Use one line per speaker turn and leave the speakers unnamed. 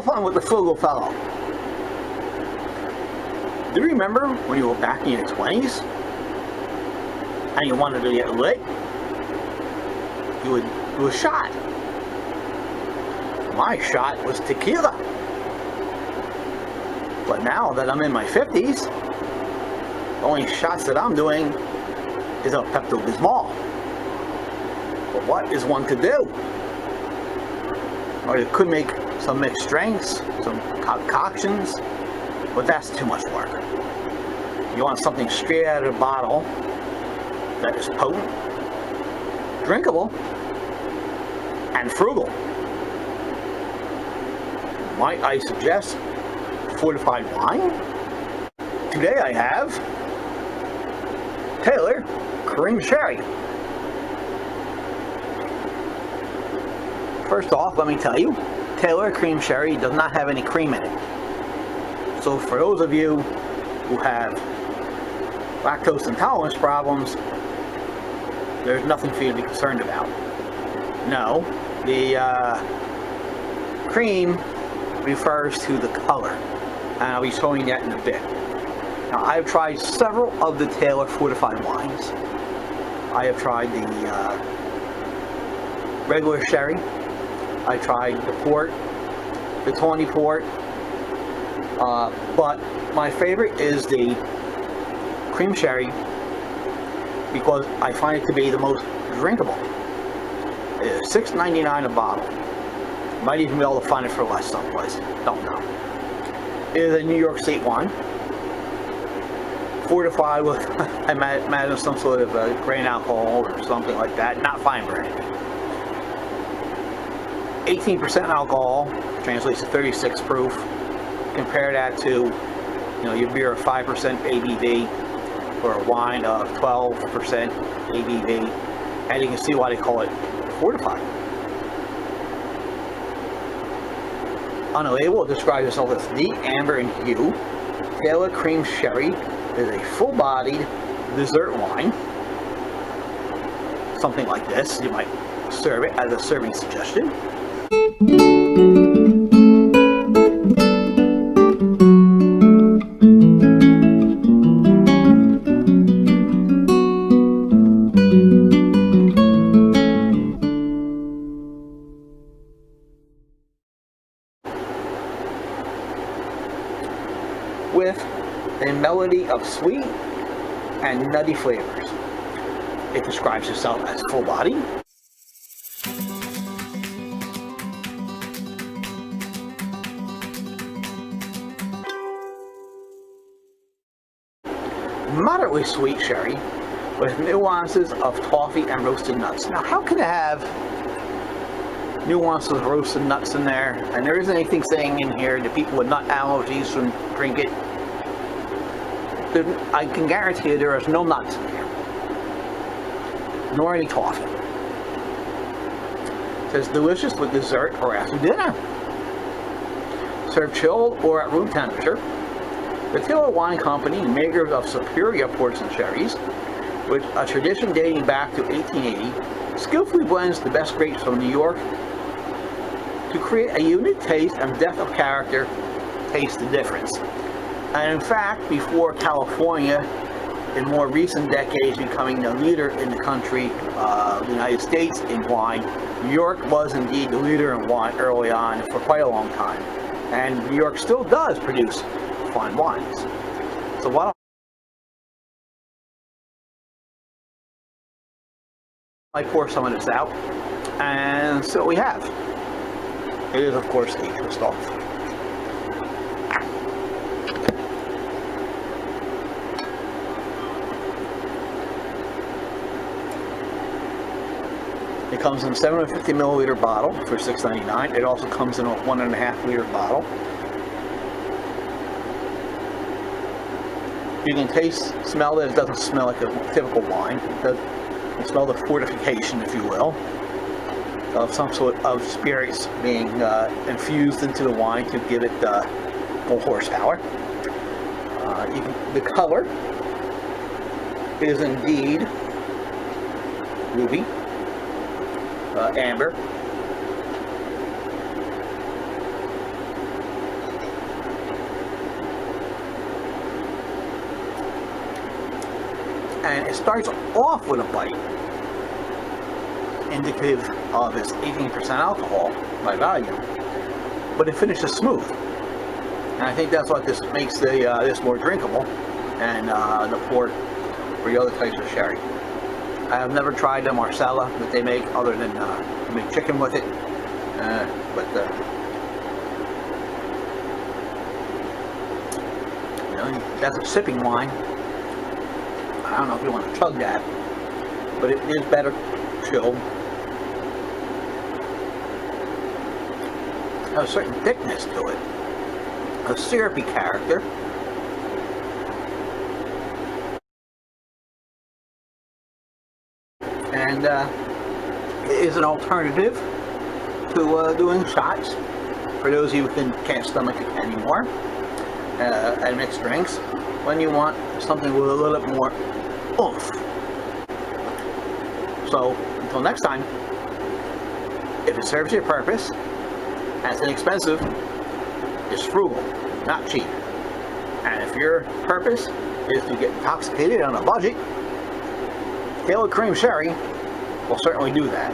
fun with the frugal fellow. Do you remember when you were back in your 20s and you wanted to get lit? You would do a shot. My shot was tequila. But now that I'm in my 50s, the only shots that I'm doing is a Pepto-Bismol. But what is one to do? Or you could make some mixed drinks, some concoctions, but that's too much work. You want something straight out of the bottle that is potent, drinkable, and frugal. Might I suggest fortified wine? Today I have Taylor Cream Sherry. First off, let me tell you, Taylor Cream Sherry does not have any cream in it. So for those of you who have lactose intolerance problems, there's nothing for you to be concerned about. No, the cream refers to the color, and I'll be showing that in a bit. Now, I've tried several of the Taylor fortified wines. I have tried the regular sherry. I tried the port, the tawny port, but my favorite is the cream sherry because I find it to be the most drinkable. It is $6.99 a bottle. Might even be able to find it for less someplace. Don't know. It is a New York State wine, fortified with, I imagine, some sort of grain alcohol or something like that. Not fine brandy. 18% alcohol translates to 36 proof. Compare that to, you know, your beer of 5% ABV or a wine of 12% ABV, and you can see why they call it fortified. On the label, it describes itself as neat amber in hue. Taylor Cream Sherry is a full-bodied dessert wine. Something like this. You might serve it as a serving suggestion. With a melody of sweet and nutty flavors. It describes itself as full-bodied. Moderately sweet sherry with nuances of toffee and roasted nuts. Now, how can it have nuances of roasted nuts in there, and there isn't anything saying in here that people with nut allergies shouldn't drink it? I can guarantee you there is no nuts in here, nor any toffee. It says delicious with dessert or after dinner. Served chilled or at room temperature. The Taylor Wine Company, makers of superior ports and sherries, with a tradition dating back to 1880, skillfully blends the best grapes from New York to create a unique taste and depth of character. Taste the difference. And in fact, before California, in more recent decades, becoming the leader in the country, the United States, in wine, New York was indeed the leader in wine early on for quite a long time. And New York still does produce fine wines. So why don't I pour some of this out? And so we have. It is, of course, a twist off. It comes in a 750 milliliter bottle for $6.99. It also comes in a 1.5 liter bottle. You can smell that it doesn't smell like a typical wine. You can smell the fortification, if you will, of some sort of spirits being infused into the wine to give it more horsepower. The color is indeed ruby, amber. And it starts off with a bite, indicative of its 18% alcohol by volume, but it finishes smooth. And I think that's what this makes this more drinkable than the port or the other types of sherry. I have never tried the Marsala that they make, other than make chicken with it. You know, that's a sipping wine. I don't know if you want to chug that, but it is better chilled. It has a certain thickness to it, a syrupy character. And it is an alternative to doing shots for those of you who can't stomach it anymore, and mixed drinks, when you want something with a little bit more oomph. So until next time, if it serves your purpose, and it's inexpensive, it's frugal, not cheap. And if your purpose is to get intoxicated on a budget, Taylor Cream Sherry will certainly do that.